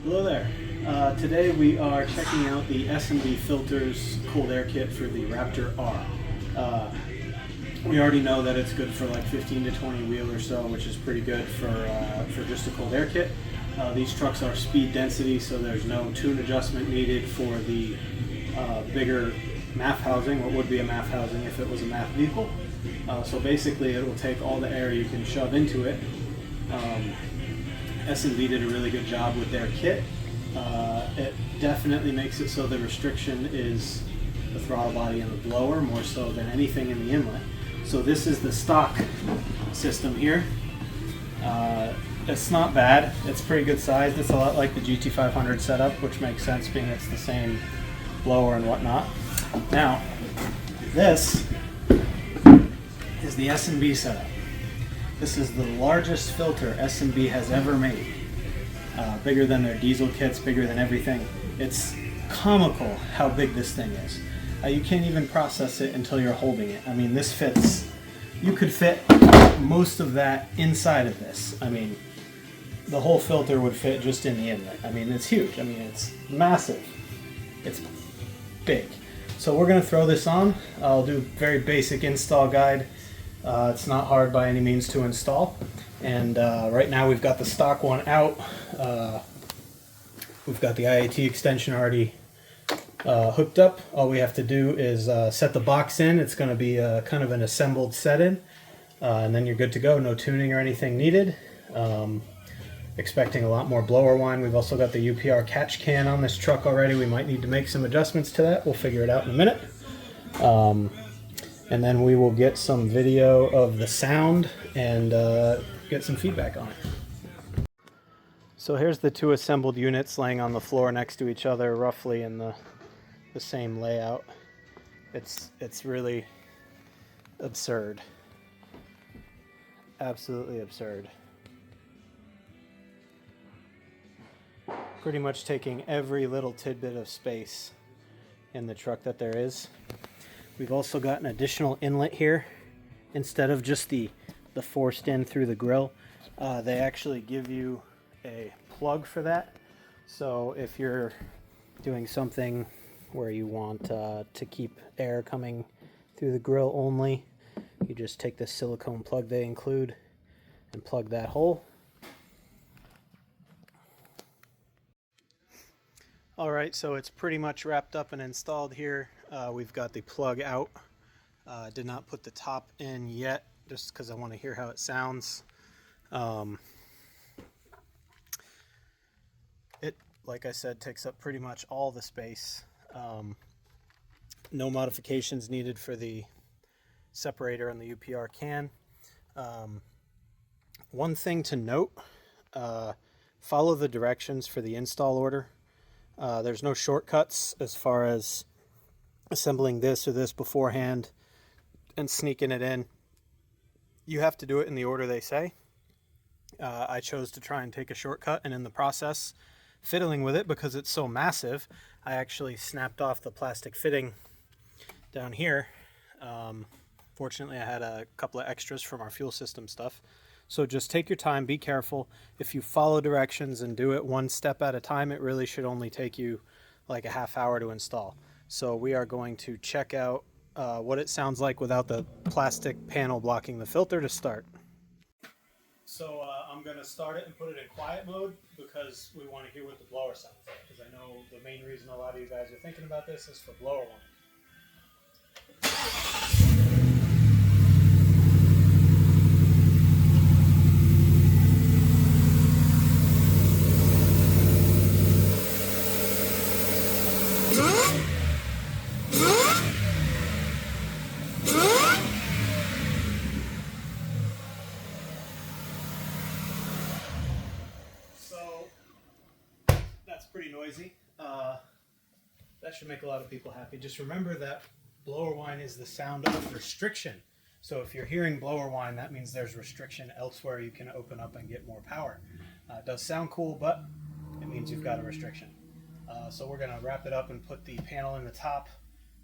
Hello there. Today we are checking out the S&B Filters cooled air kit for the Raptor R. We already know that it's good for like 15 to 20 wheel or so, which is pretty good for just a cold air kit. These trucks are speed density, so there's no tune adjustment needed for the bigger MAF housing, what would be a MAF housing if it was a MAF vehicle. So basically it will take all the air you can shove into it. S&B did a really good job with their kit. It definitely makes it so the restriction is the throttle body and the blower more so than anything in the inlet. So this is the stock system here. It's not bad. It's pretty good sized. It's a lot like the GT500 setup, which makes sense being it's the same blower and whatnot. Now, this is the S&B setup. This is the largest filter S&B has ever made. Bigger than their diesel kits, bigger than everything. It's comical how big this thing is. You can't even process it until you're holding it. I mean, this fits, you could fit most of that inside of this. I mean, the whole filter would fit just in the inlet. I mean, it's huge. I mean, it's massive. It's big. So we're gonna throw this on. I'll do very basic install guide. It's not hard by any means to install. And right now we've got the stock one out. We've got the IAT extension already hooked up. All we have to do is set the box in. It's going to be kind of an assembled set-in, and then you're good to go. No tuning or anything needed. Expecting a lot more blower whine. We've also got the UPR catch can on this truck already. We might need to make some adjustments to that. We'll figure it out in a minute. And then we will get some video of the sound and get some feedback on it. So here's the two assembled units laying on the floor next to each other, roughly in the same layout. It's really absurd. Absolutely absurd. Pretty much taking every little tidbit of space in the truck that there is. We've also got an additional inlet here. Instead of just the forced in through the grill, they actually give you a plug for that. So if you're doing something where you want to keep air coming through the grill only, you just take this silicone plug they include and plug that hole. Alright, so it's pretty much wrapped up and installed here. We've got the plug out. Did not put the top in yet, just because I want to hear how it sounds. It, like I said, takes up pretty much all the space. No modifications needed for the separator on the UPR can. One thing to note, follow the directions for the install order. There's no shortcuts as far as assembling this or this beforehand and sneaking it in. You have to do it in the order they say. I chose to try and take a shortcut, and in the process, fiddling with it because it's so massive, I actually snapped off the plastic fitting down here. Fortunately, I had a couple of extras from our fuel system stuff. So just take your time, be careful. If you follow directions and do it one step at a time, it really should only take you like a half hour to install. So we are going to check out what it sounds like without the plastic panel blocking the filter to start. So I'm going to start it and put it in quiet mode because we want to hear what the blower sounds like. Because I know the main reason a lot of you guys are thinking about this is for blower whine. So that's pretty noisy. That should make a lot of people happy. Just remember that blower whine is the sound of restriction. So if you're hearing blower whine, that means there's restriction elsewhere you can open up and get more power. It does sound cool, but it means you've got a restriction. So we're going to wrap it up and put the panel in the top,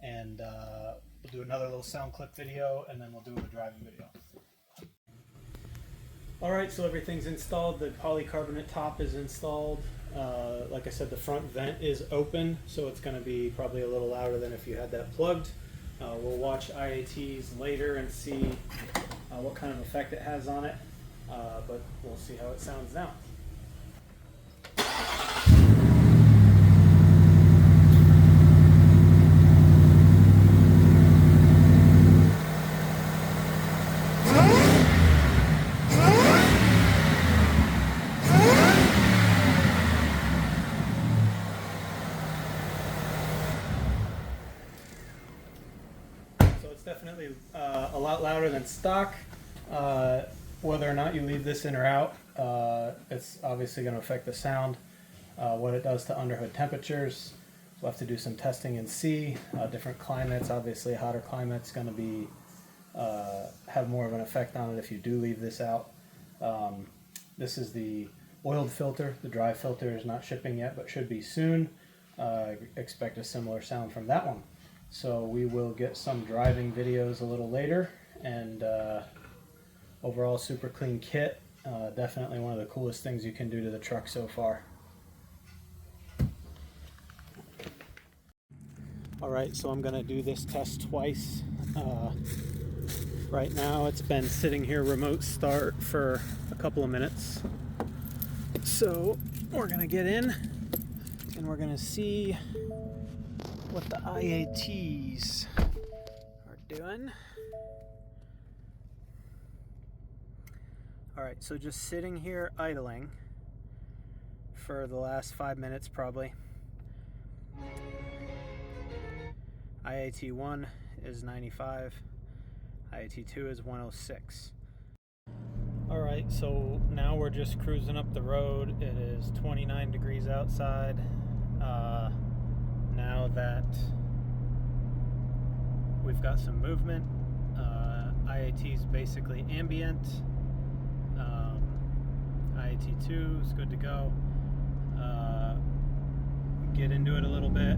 and we'll do another little sound clip video, and then we'll do a driving video. Alright, so everything's installed. The polycarbonate top is installed. Like I said, the front vent is open, so it's going to be probably a little louder than if you had that plugged. We'll watch IATs later and see what kind of effect it has on it, but we'll see how it sounds now. Definitely a lot louder than stock. Whether or not you leave this in or out, it's obviously going to affect the sound. What it does to underhood temperatures, we'll have to do some testing and see. Different climates, obviously a hotter climate's going to be have more of an effect on it if you do leave this out. This is the oiled filter. The dry filter is not shipping yet, but should be soon. Expect a similar sound from that one. So we will get some driving videos a little later, and overall super clean kit. Definitely one of the coolest things you can do to the truck so far. Alright, so I'm going to do this test twice. Right now it's been sitting here remote start for a couple of minutes. So we're going to get in and we're going to see what the IATs are doing. Alright, so just sitting here idling for the last 5 minutes probably. IAT 1 is 95, IAT 2 is 106. Alright, so now we're just cruising up the road. It is 29 degrees outside. Now that we've got some movement, IAT is basically ambient. IAT 2 is good to go. Get into it a little bit.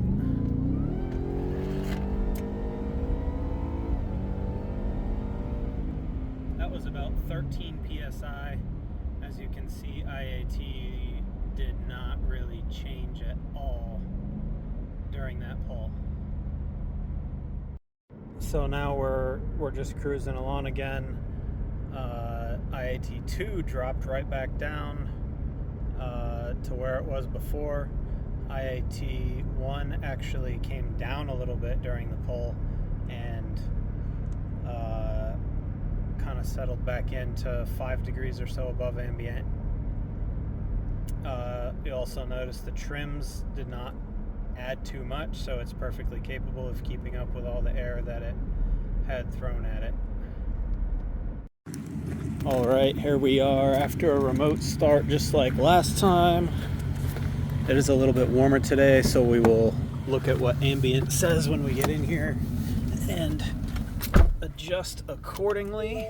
That was about 13 psi. As you can see, IAT did not really change at all during that pull. So now we're just cruising along again. IAT 2 dropped right back down to where it was before. IAT 1 actually came down a little bit during the pull and kind of settled back into 5 degrees or so above ambient. You also notice the trims did not add too much, so it's perfectly capable of keeping up with all the air that it had thrown at it. Alright, here we are after a remote start just like last time. It is a little bit warmer today, so we will look at what ambient says when we get in here and adjust accordingly.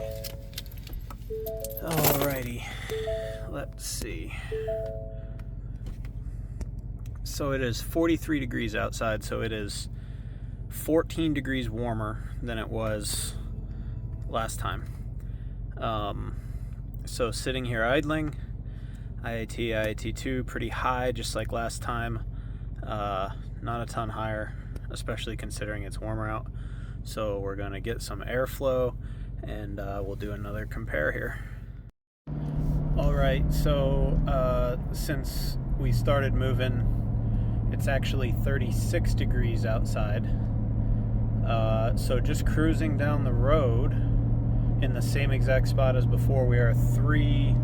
Alrighty, let's see. So it is 43 degrees outside, so it is 14 degrees warmer than it was last time. So sitting here idling, IAT 2 pretty high, just like last time. Not a ton higher, especially considering it's warmer out. So we're gonna get some airflow and we'll do another compare here. Alright, so since we started moving, it's actually 36 degrees outside. So just cruising down the road in the same exact spot as before, we are 3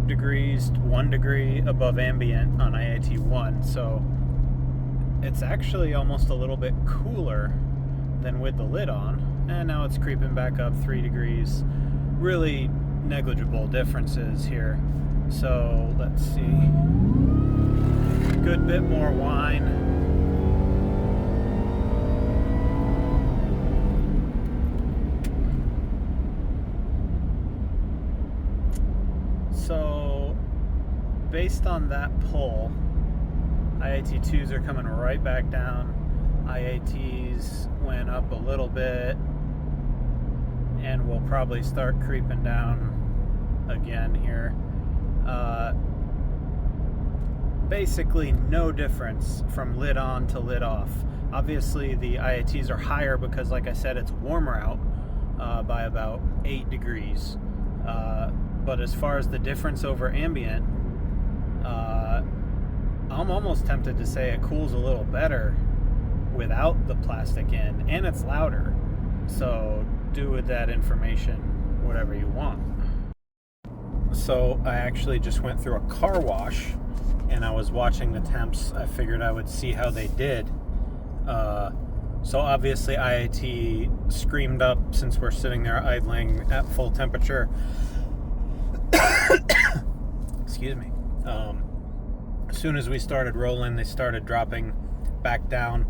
degrees, 1 degree above ambient on IAT 1. So it's actually almost a little bit cooler than with the lid on. And now it's creeping back up 3 degrees. Really negligible differences here. So let's see. Good bit more whine. So based on that pull, IAT 2s are coming right back down. IATs went up a little bit and will probably start creeping down again here. basically no difference from lid on to lid off. Obviously the IATs are higher because, like I said, it's warmer out by about 8 degrees. But as far as the difference over ambient, I'm almost tempted to say it cools a little better without the plastic in, and it's louder. So do with that information whatever you want. So I actually just went through a car wash and I was watching the temps. I figured I would see how they did. So obviously IAT screamed up since we're sitting there idling at full temperature. Excuse me. As soon as we started rolling, they started dropping back down,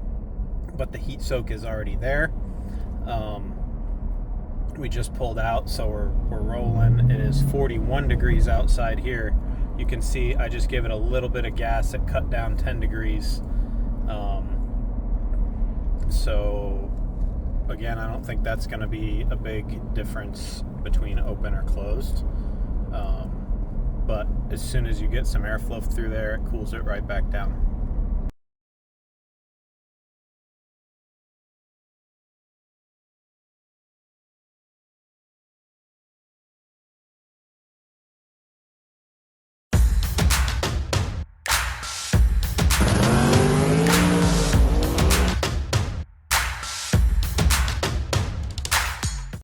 but the heat soak is already there. We just pulled out, so we're rolling. It is 41 degrees outside here. You can see I just gave it a little bit of gas. It cut down 10 degrees. So again, I don't think that's going to be a big difference between open or closed. But as soon as you get some airflow through there, it cools it right back down.